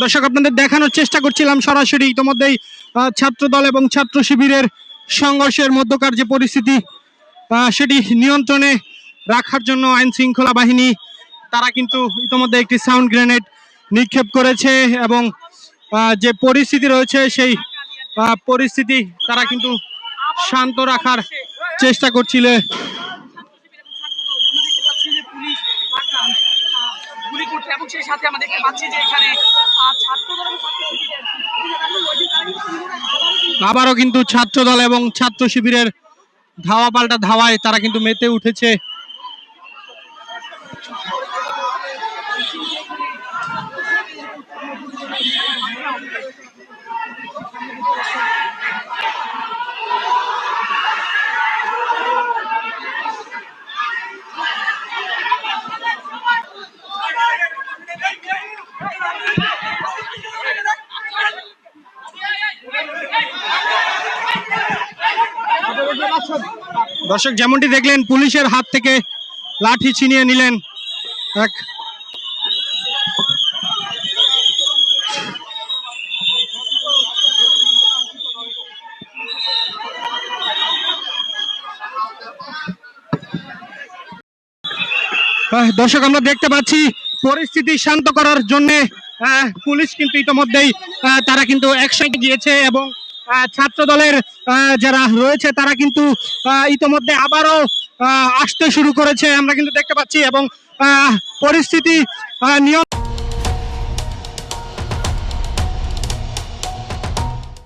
দর্শক আপনাদের দেখানোর চেষ্টা করছিলাম সরাসরি ইতিমধ্যেই ছাত্রদল এবং ছাত্র শিবিরের সংঘর্ষের মধ্যকার যে পরিস্থিতি সেটি নিয়ন্ত্রণে রাখার জন্য আইন শৃঙ্খলা বাহিনী তারা কিন্তু ইতিমধ্যে একটি সাউন্ড গ্রেনেড নিক্ষেপ করেছে এবং যে পরিস্থিতি রয়েছে সেই পরিস্থিতি তারা কিন্তু শান্ত রাখার চেষ্টা করছিল। এবং সেই সাথে আমরা দেখতে পাচ্ছি যে এখানে আবারও কিন্তু ছাত্রদল এবং ছাত্র শিবিরের ধাওয়া পাল্টা ধাওয়ায় তারা কিন্তু মেতে উঠেছে। দর্শক যেমনটি দেখলেন পুলিশের হাত থেকে লাঠি ছিনিয়ে নিলেন এক দর্শক আমরা দেখতে পাচ্ছি পরিস্থিতি শান্ত করার জন্য পুলিশ কিন্তু ইতিমধ্যেই তারা কিন্তু একসাথে গিয়েছে এবং ছাত্র দলের যারা রয়েছে তারা কিন্তু ইতিমধ্যে আবারও আসতে শুরু করেছে আমরা কিন্তু দেখতে পাচ্ছি এবং পরিস্থিতি নিয়ন্ত্রণ